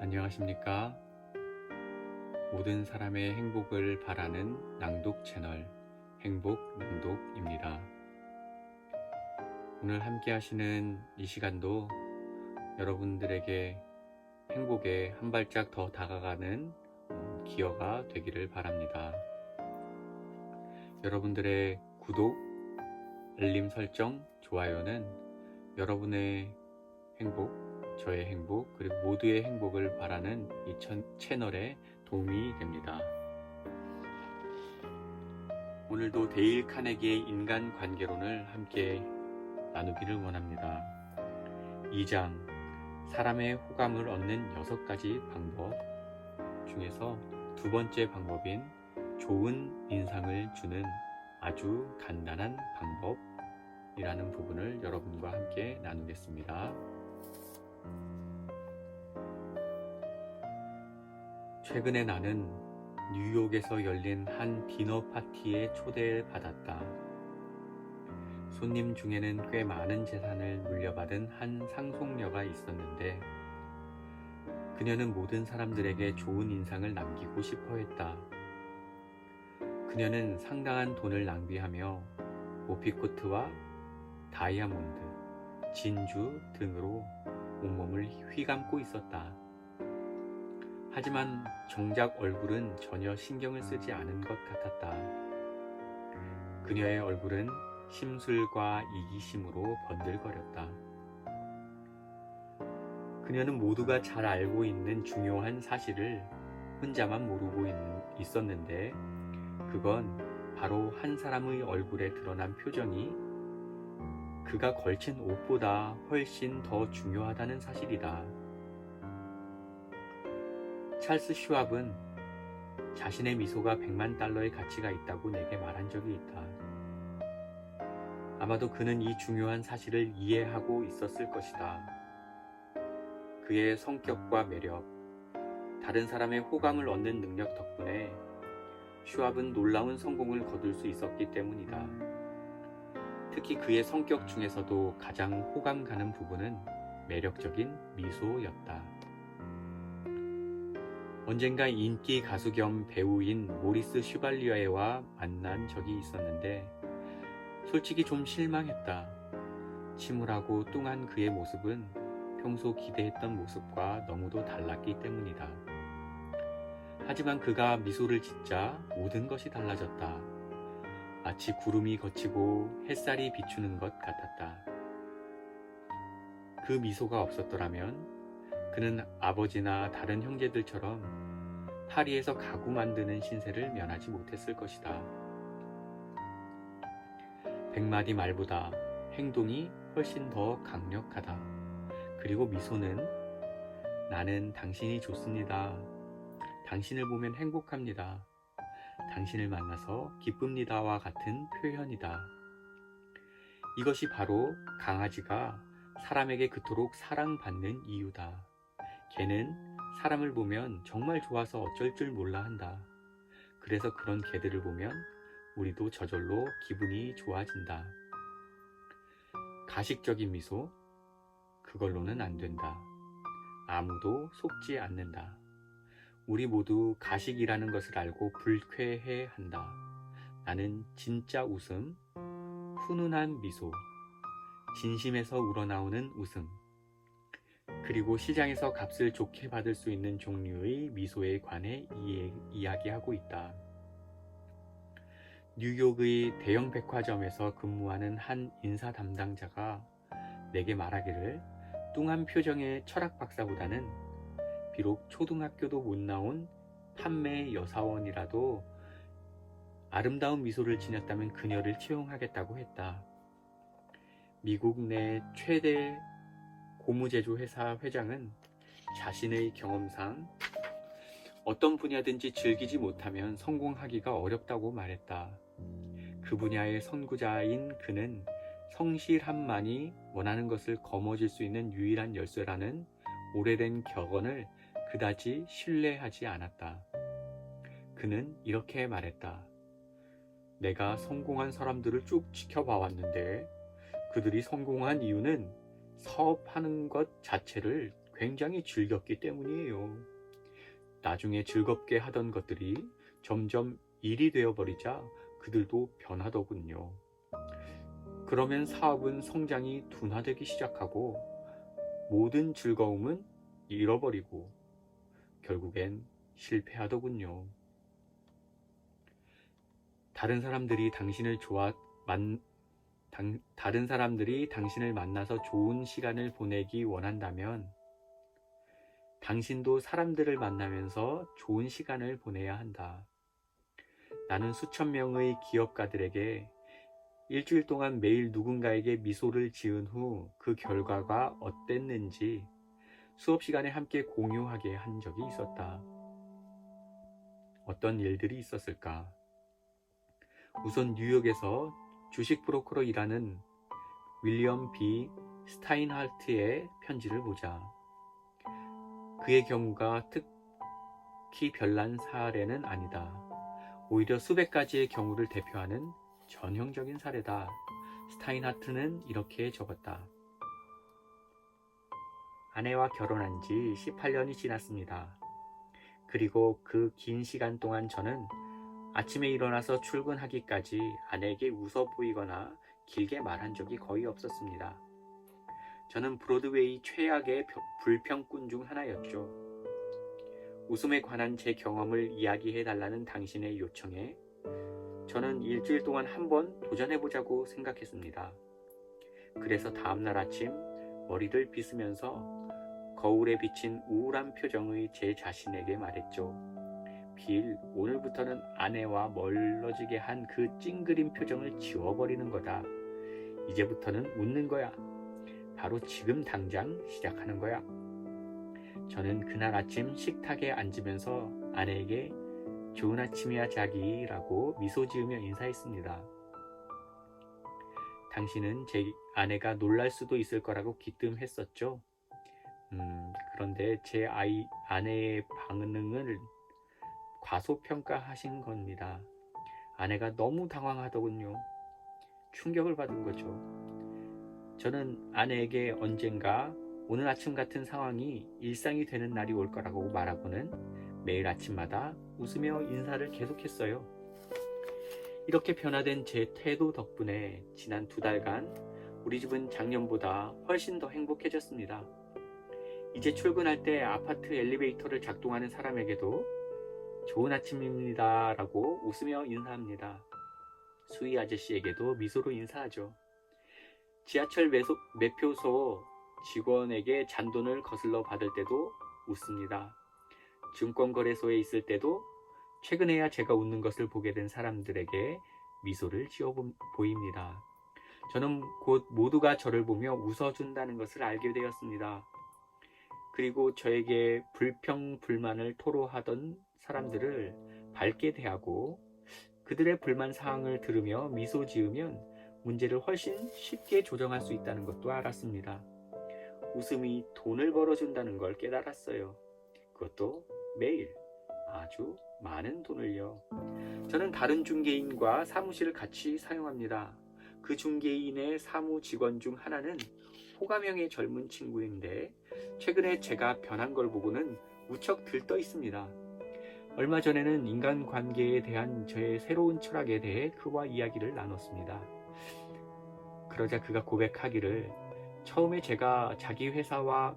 안녕하십니까? 모든 사람의 행복을 바라는 낭독 채널 행복낭독입니다. 오늘 함께 하시는 이 시간도 여러분들에게 행복에 한 발짝 더 다가가는 기여가 되기를 바랍니다. 여러분들의 구독, 알림 설정, 좋아요는 여러분의 행복, 저의 행복, 그리고 모두의 행복을 바라는 이 채널에 도움이 됩니다. 오늘도 데일 카네기의 인간관계론을 함께 나누기를 원합니다. 2장 사람의 호감을 얻는 6가지 방법 중에서 두 번째 방법인 좋은 인상을 주는 아주 간단한 방법이라는 부분을 여러분과 함께 나누겠습니다. 최근에 나는 뉴욕에서 열린 한 디너 파티에 초대를 받았다. 손님 중에는 꽤 많은 재산을 물려받은 한 상속녀가 있었는데 그녀는 모든 사람들에게 좋은 인상을 남기고 싶어 했다. 그녀는 상당한 돈을 낭비하며 오피코트와 다이아몬드, 진주 등으로 온몸을 휘감고 있었다. 하지만 정작 얼굴은 전혀 신경을 쓰지 않은 것 같았다. 그녀의 얼굴은 심술과 이기심으로 번들거렸다. 그녀는 모두가 잘 알고 있는 중요한 사실을 혼자만 모르고 있었는데 그건 바로 한 사람의 얼굴에 드러난 표정이 그가 걸친 옷보다 훨씬 더 중요하다는 사실이다. 찰스 슈왑은 자신의 미소가 $1,000,000의 가치가 있다고 내게 말한 적이 있다. 아마도 그는 이 중요한 사실을 이해하고 있었을 것이다. 그의 성격과 매력, 다른 사람의 호감을 얻는 능력 덕분에 슈왑은 놀라운 성공을 거둘 수 있었기 때문이다. 특히 그의 성격 중에서도 가장 호감 가는 부분은 매력적인 미소였다. 언젠가 인기 가수 겸 배우인 모리스 슈발리에와 만난 적이 있었는데 솔직히 좀 실망했다. 침울하고 뚱한 그의 모습은 평소 기대했던 모습과 너무도 달랐기 때문이다. 하지만 그가 미소를 짓자 모든 것이 달라졌다. 마치 구름이 걷히고 햇살이 비추는 것 같았다. 그 미소가 없었더라면 그는 아버지나 다른 형제들처럼 파리에서 가구 만드는 신세를 면하지 못했을 것이다. 100마디 말보다 행동이 훨씬 더 강력하다. 그리고 미소는 나는 당신이 좋습니다. 당신을 보면 행복합니다. 당신을 만나서 기쁩니다와 같은 표현이다. 이것이 바로 강아지가 사람에게 그토록 사랑받는 이유다. 개는 사람을 보면 정말 좋아서 어쩔 줄 몰라 한다. 그래서 그런 개들을 보면 우리도 저절로 기분이 좋아진다. 가식적인 미소? 그걸로는 안 된다. 아무도 속지 않는다. 우리 모두 가식이라는 것을 알고 불쾌해 한다. 나는 진짜 웃음, 훈훈한 미소, 진심에서 우러나오는 웃음, 그리고 시장에서 값을 좋게 받을 수 있는 종류의 미소에 관해 이야기하고 있다. 뉴욕의 대형 백화점에서 근무하는 한 인사 담당자가 내게 말하기를 뚱한 표정의 철학 박사보다는 비록 초등학교도 못 나온 판매 여사원이라도 아름다운 미소를 지녔다면 그녀를 채용하겠다고 했다. 미국 내 최대 고무제조 회사 회장은 자신의 경험상 어떤 분야든지 즐기지 못하면 성공하기가 어렵다고 말했다. 그 분야의 선구자인 그는 성실함만이 원하는 것을 거머쥘 수 있는 유일한 열쇠라는 오래된 격언을 그다지 신뢰하지 않았다. 그는 이렇게 말했다. 내가 성공한 사람들을 쭉 지켜봐왔는데 그들이 성공한 이유는 사업하는 것 자체를 굉장히 즐겼기 때문이에요. 나중에 즐겁게 하던 것들이 점점 일이 되어버리자 그들도 변하더군요. 그러면 사업은 성장이 둔화되기 시작하고 모든 즐거움은 잃어버리고 결국엔 실패하더군요. 다른 사람들이 당신을 만나서 좋은 시간을 보내기 원한다면 당신도 사람들을 만나면서 좋은 시간을 보내야 한다. 나는 수천 명의 기업가들에게 일주일 동안 매일 누군가에게 미소를 지은 후 그 결과가 어땠는지 수업 시간에 함께 공유하게 한 적이 있었다. 어떤 일들이 있었을까? 우선 뉴욕에서 주식 브로커로 일하는 윌리엄 B. 스타인하르트의 편지를 보자. 그의 경우가 특히 별난 사례는 아니다. 오히려 수백 가지의 경우를 대표하는 전형적인 사례다. 스타인하르트는 이렇게 적었다. 아내와 결혼한 지 18년이 지났습니다. 그리고 그 긴 시간 동안 저는 아침에 일어나서 출근하기까지 아내에게 웃어 보이거나 길게 말한 적이 거의 없었습니다. 저는 브로드웨이 최악의 불평꾼 중 하나였죠. 웃음에 관한 제 경험을 이야기해 달라는 당신의 요청에 저는 일주일 동안 한번 도전해보자고 생각했습니다. 그래서 다음날 아침 머리를 빗으면서 거울에 비친 우울한 표정의 제 자신에게 말했죠. 빌, 오늘부터는 아내와 멀어지게 한 그 찡그린 표정을 지워버리는 거다. 이제부터는 웃는 거야. 바로 지금 당장 시작하는 거야. 저는 그날 아침 식탁에 앉으면서 아내에게 좋은 아침이야 자기라고 미소 지으며 인사했습니다. 당신은 제 아내가 놀랄 수도 있을 거라고 기뜸했었죠. 그런데 제 아내의 반응을 과소평가하신 겁니다. 아내가 너무 당황하더군요. 충격을 받은 거죠. 저는 아내에게 언젠가 오늘 아침 같은 상황이 일상이 되는 날이 올 거라고 말하고는 매일 아침마다 웃으며 인사를 계속했어요. 이렇게 변화된 제 태도 덕분에 지난 2달간 우리 집은 작년보다 훨씬 더 행복해졌습니다. 이제 출근할 때 아파트 엘리베이터를 작동하는 사람에게도 좋은 아침입니다 라고 웃으며 인사합니다. 수희 아저씨에게도 미소로 인사하죠. 지하철 매표소 직원에게 잔돈을 거슬러 받을 때도 웃습니다. 증권거래소에 있을 때도 최근에야 제가 웃는 것을 보게 된 사람들에게 미소를 지어 보입니다. 저는 곧 모두가 저를 보며 웃어준다는 것을 알게 되었습니다. 그리고 저에게 불평불만을 토로하던 사람들을 밝게 대하고 그들의 불만 사항을 들으며 미소 지으면 문제를 훨씬 쉽게 조정할 수 있다는 것도 알았습니다. 웃음이 돈을 벌어준다는 걸 깨달았어요. 그것도 매일 아주 많은 돈을요. 저는 다른 중개인과 사무실을 같이 사용합니다. 그 중개인의 사무 직원 중 하나는 호감형의 젊은 친구인데 최근에 제가 변한 걸 보고는 무척 들떠 있습니다. 얼마 전에는 인간관계에 대한 저의 새로운 철학에 대해 그와 이야기를 나눴습니다. 그러자 그가 고백하기를 처음에 제가 자기 회사와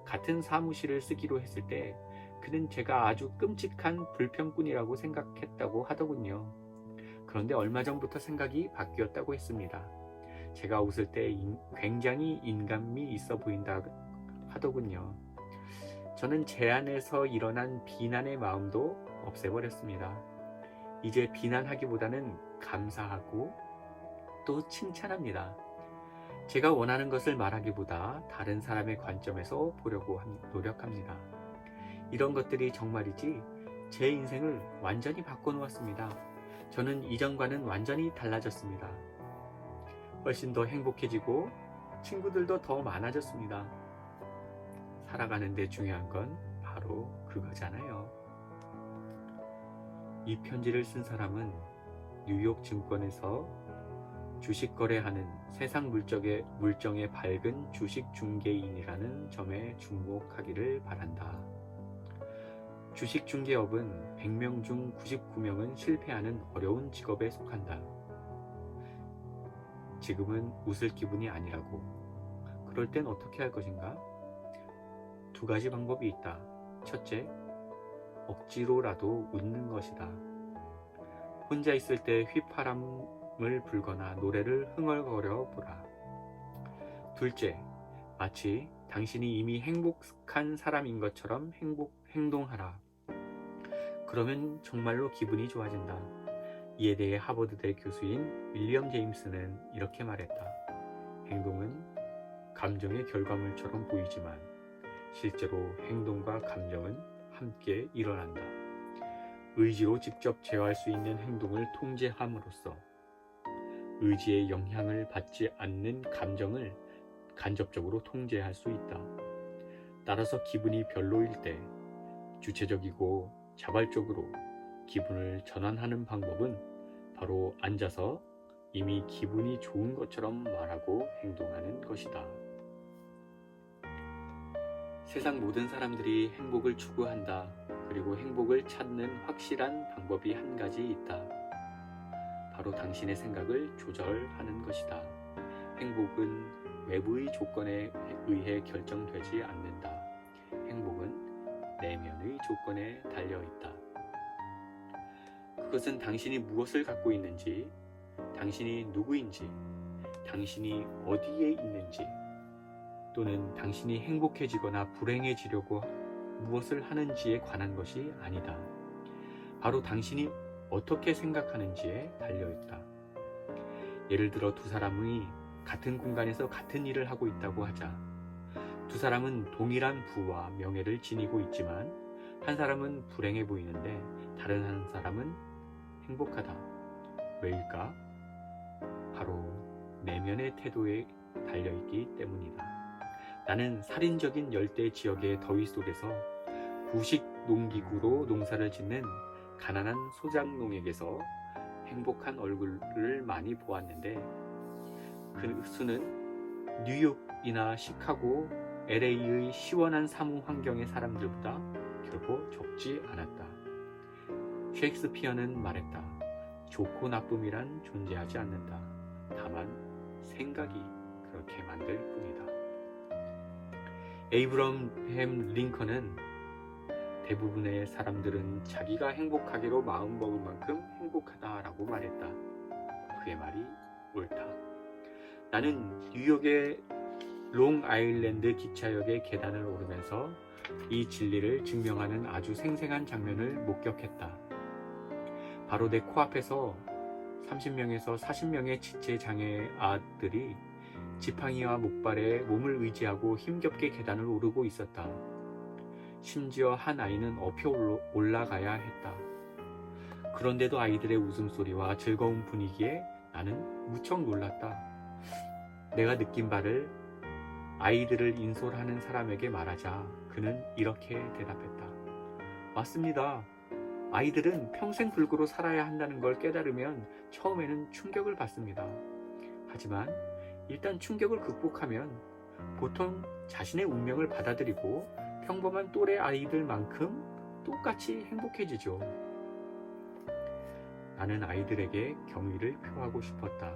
같은 사무실을 쓰기로 했을 때 그는 제가 아주 끔찍한 불평꾼이라고 생각했다고 하더군요. 그런데 얼마 전부터 생각이 바뀌었다고 했습니다. 제가 웃을 때 굉장히 인간미 있어 보인다 하더군요. 저는 제 안에서 일어난 비난의 마음도 없애버렸습니다. 이제 비난하기보다는 감사하고 또 칭찬합니다. 제가 원하는 것을 말하기보다 다른 사람의 관점에서 보려고 노력합니다. 이런 것들이 정말이지 제 인생을 완전히 바꿔놓았습니다. 저는 이전과는 완전히 달라졌습니다. 훨씬 더 행복해지고 친구들도 더 많아졌습니다. 살아가는데 중요한 건 바로 그거잖아요. 이 편지를 쓴 사람은 뉴욕 증권에서 주식 거래하는 세상 물정에 밝은 주식 중개인이라는 점에 주목하기를 바란다. 주식 중개업은 100명 중 99명은 실패하는 어려운 직업에 속한다. 지금은 웃을 기분이 아니라고. 그럴 땐 어떻게 할 것인가? 두 가지 방법이 있다. 첫째, 억지로라도 웃는 것이다. 혼자 있을 때 휘파람을 불거나 노래를 흥얼거려 보라. 둘째, 마치 당신이 이미 행복한 사람인 것처럼 행동하라. 그러면 정말로 기분이 좋아진다. 이에 대해 하버드대 교수인 윌리엄 제임스는 이렇게 말했다. 행동은 감정의 결과물처럼 보이지만 실제로 행동과 감정은 함께 일어난다. 의지로 직접 제어할 수 있는 행동을 통제함으로써 의지의 영향을 받지 않는 감정을 간접적으로 통제할 수 있다. 따라서 기분이 별로일 때 주체적이고 자발적으로 기분을 전환하는 방법은 바로 앉아서 이미 기분이 좋은 것처럼 말하고 행동하는 것이다. 세상 모든 사람들이 행복을 추구한다. 그리고 행복을 찾는 확실한 방법이 한 가지 있다. 바로 당신의 생각을 조절하는 것이다. 행복은 외부의 조건에 의해 결정되지 않는다. 행복은 내면의 조건에 달려있다. 그것은 당신이 무엇을 갖고 있는지, 당신이 누구인지, 당신이 어디에 있는지, 또는 당신이 행복해지거나 불행해지려고 무엇을 하는지에 관한 것이 아니다. 바로 당신이 어떻게 생각하는지에 달려있다. 예를 들어 두 사람이 같은 공간에서 같은 일을 하고 있다고 하자. 두 사람은 동일한 부와 명예를 지니고 있지만 한 사람은 불행해 보이는데 다른 한 사람은 행복하다. 왜일까? 바로 내면의 태도에 달려있기 때문이다. 나는 살인적인 열대 지역의 더위 속에서 구식 농기구로 농사를 짓는 가난한 소장농에게서 행복한 얼굴을 많이 보았는데 그 수는 뉴욕이나 시카고, LA의 시원한 사무 환경의 사람들보다 결코 적지 않았다. 셰익스피어는 말했다. 좋고 나쁨이란 존재하지 않는다. 다만 생각이 그렇게 만들 뿐이다. 에이브러햄 링컨은 대부분의 사람들은 자기가 행복하기로 마음먹을 만큼 행복하다라고 말했다. 그의 말이 옳다. 나는 뉴욕의 롱아일랜드 기차역의 계단을 오르면서 이 진리를 증명하는 아주 생생한 장면을 목격했다. 바로 내 코앞에서 30명에서 40명의 지체장애 아들이 지팡이와 목발에 몸을 의지하고 힘겹게 계단을 오르고 있었다. 심지어 한 아이는 엎혀 올라가야 했다. 그런데도 아이들의 웃음소리와 즐거운 분위기에 나는 무척 놀랐다. 내가 느낀 바를 아이들을 인솔하는 사람에게 말하자 그는 이렇게 대답했다. 맞습니다. 아이들은 평생 불구로 살아야 한다는 걸 깨달으면 처음에는 충격을 받습니다. 하지만 일단 충격을 극복하면 보통 자신의 운명을 받아들이고 평범한 또래 아이들만큼 똑같이 행복해지죠. 나는 아이들에게 경의를 표하고 싶었다.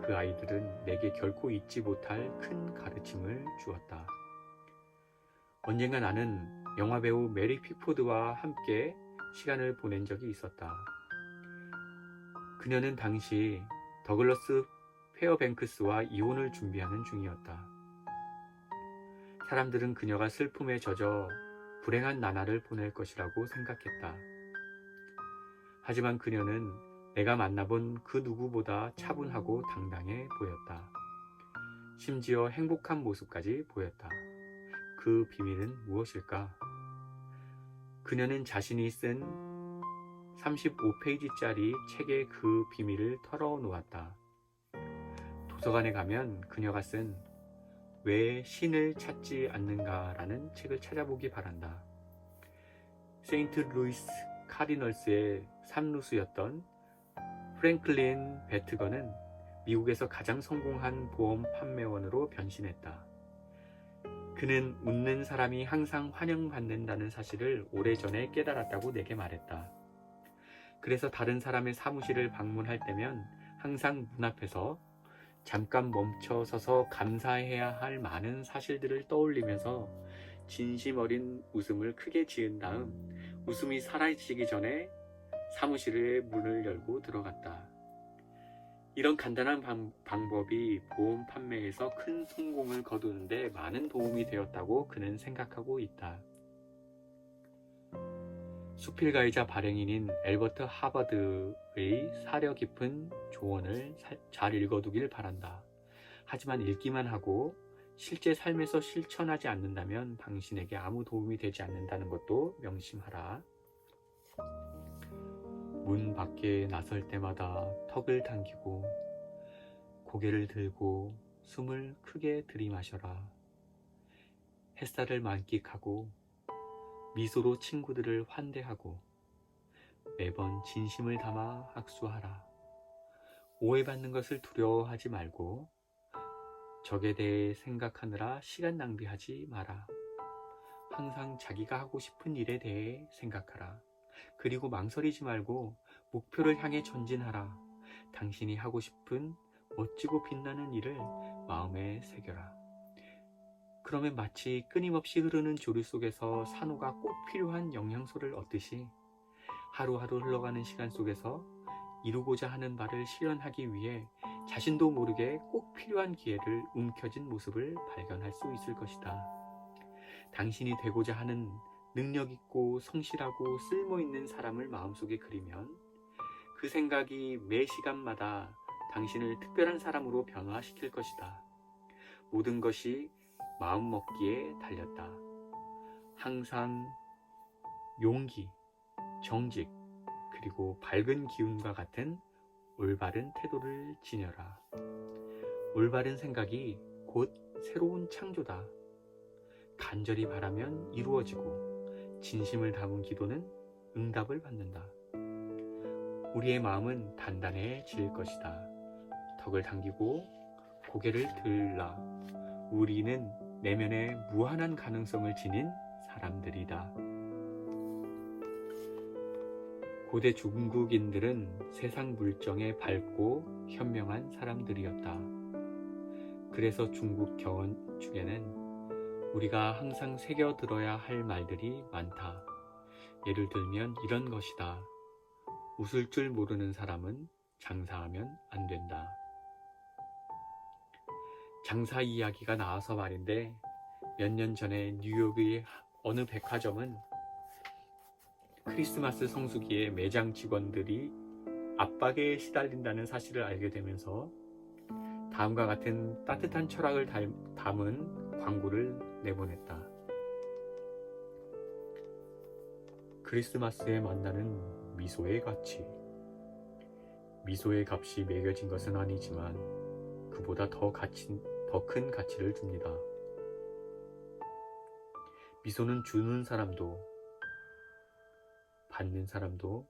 그 아이들은 내게 결코 잊지 못할 큰 가르침을 주었다. 언젠가 나는 영화배우 메리 픽포드와 함께 시간을 보낸 적이 있었다. 그녀는 당시 더글러스 페어뱅크스와 이혼을 준비하는 중이었다. 사람들은 그녀가 슬픔에 젖어 불행한 나날을 보낼 것이라고 생각했다. 하지만 그녀는 내가 만나본 그 누구보다 차분하고 당당해 보였다. 심지어 행복한 모습까지 보였다. 그 비밀은 무엇일까? 그녀는 자신이 쓴 35페이지짜리 책에 그 비밀을 털어놓았다. 도서관에 가면 그녀가 쓴 왜 신을 찾지 않는가라는 책을 찾아보기 바란다. 세인트 루이스 카디널스의 삼루수였던 프랭클린 베트건은 미국에서 가장 성공한 보험 판매원으로 변신했다. 그는 웃는 사람이 항상 환영받는다는 사실을 오래전에 깨달았다고 내게 말했다. 그래서 다른 사람의 사무실을 방문할 때면 항상 문 앞에서 잠깐 멈춰 서서 감사해야 할 많은 사실들을 떠올리면서 진심 어린 웃음을 크게 지은 다음 웃음이 사라지기 전에 사무실의 문을 열고 들어갔다. 이런 간단한 방법이 보험 판매에서 큰 성공을 거두는데 많은 도움이 되었다고 그는 생각하고 있다. 수필가이자 발행인인 엘버트 하버드의 사려 깊은 조언을 잘 읽어두길 바란다. 하지만 읽기만 하고 실제 삶에서 실천하지 않는다면 당신에게 아무 도움이 되지 않는다는 것도 명심하라. 문 밖에 나설 때마다 턱을 당기고 고개를 들고 숨을 크게 들이마셔라. 햇살을 만끽하고 미소로 친구들을 환대하고 매번 진심을 담아 악수하라. 오해받는 것을 두려워하지 말고 적에 대해 생각하느라 시간 낭비하지 마라. 항상 자기가 하고 싶은 일에 대해 생각하라. 그리고 망설이지 말고 목표를 향해 전진하라. 당신이 하고 싶은 멋지고 빛나는 일을 마음에 새겨라. 그러면 마치 끊임없이 흐르는 조류 속에서 산호가 꼭 필요한 영양소를 얻듯이 하루하루 흘러가는 시간 속에서 이루고자 하는 바를 실현하기 위해 자신도 모르게 꼭 필요한 기회를 움켜쥔 모습을 발견할 수 있을 것이다. 당신이 되고자 하는 능력 있고 성실하고 쓸모있는 사람을 마음속에 그리면 그 생각이 매 시간마다 당신을 특별한 사람으로 변화시킬 것이다. 모든 것이 마음먹기에 달렸다. 항상 용기, 정직, 그리고 밝은 기운과 같은 올바른 태도를 지녀라. 올바른 생각이 곧 새로운 창조다. 간절히 바라면 이루어지고 진심을 담은 기도는 응답을 받는다. 우리의 마음은 단단해질 것이다. 턱을 당기고 고개를 들라. 우리는 내면에 무한한 가능성을 지닌 사람들이다. 고대 중국인들은 세상 물정에 밝고 현명한 사람들이었다. 그래서 중국 경언 중에는 우리가 항상 새겨들어야 할 말들이 많다. 예를 들면 이런 것이다. 웃을 줄 모르는 사람은 장사하면 안 된다. 장사 이야기가 나와서 말인데 몇 년 전에 뉴욕의 어느 백화점은 크리스마스 성수기에 매장 직원들이 압박에 시달린다는 사실을 알게 되면서 다음과 같은 따뜻한 철학을 담은 광고를 내보냈다. 크리스마스에 만나는 미소의 가치. 미소의 값이 매겨진 것은 아니지만 그보다 더 큰 가치를 줍니다. 미소는 주는 사람도 받는 사람도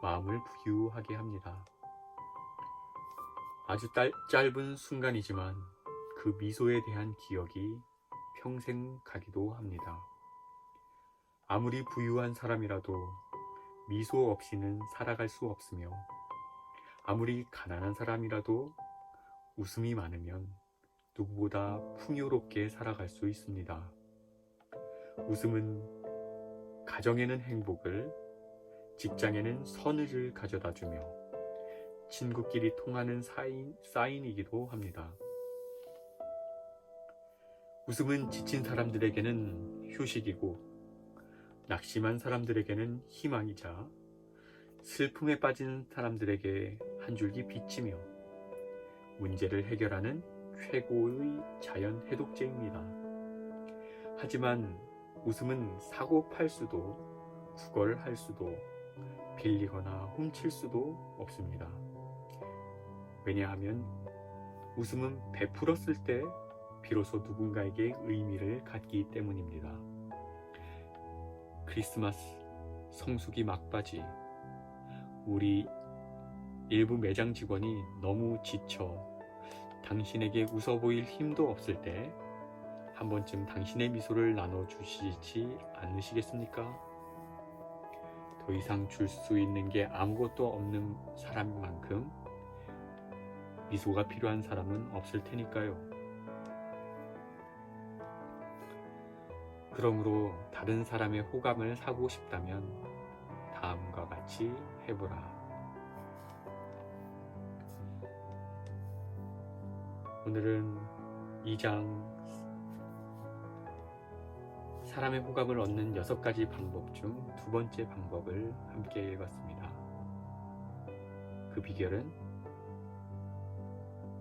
마음을 부유하게 합니다. 아주 짧은 순간이지만 그 미소에 대한 기억이 평생 가기도 합니다. 아무리 부유한 사람이라도 미소 없이는 살아갈 수 없으며 아무리 가난한 사람이라도 웃음이 많으면 누구보다 풍요롭게 살아갈 수 있습니다. 웃음은 가정에는 행복을, 직장에는 선의를 가져다주며 친구끼리 통하는 사인이기도 합니다. 웃음은 지친 사람들에게는 휴식이고 낙심한 사람들에게는 희망이자 슬픔에 빠진 사람들에게 한 줄기 빛이며 문제를 해결하는 최고의 자연 해독제입니다. 하지만 웃음은 사고 팔 수도 구걸할 수도 빌리거나 훔칠 수도 없습니다. 왜냐하면 웃음은 베풀었을 때 비로소 누군가에게 의미를 갖기 때문입니다. 크리스마스 성수기 막바지 우리의 일부 매장 직원이 너무 지쳐 당신에게 웃어 보일 힘도 없을 때 한 번쯤 당신의 미소를 나눠주시지 않으시겠습니까? 더 이상 줄 수 있는 게 아무것도 없는 사람인 만큼 미소가 필요한 사람은 없을 테니까요. 그러므로 다른 사람의 호감을 사고 싶다면 다음과 같이 해보라. 오늘은 2장 사람의 호감을 얻는 6가지 방법 중 2번째 방법을 함께 읽었습니다. 그 비결은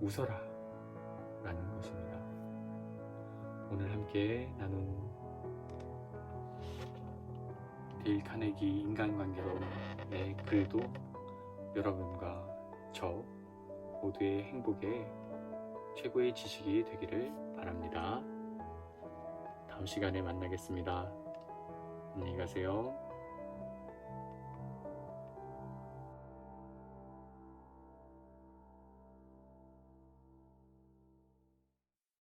웃어라 라는 것입니다. 오늘 함께 나눈 데일 카네기 인간관계론의 글도 여러분과 저 모두의 행복에 최고의 지식이 되기를 바랍니다. 다음 시간에 만나겠습니다. 안녕히 가세요.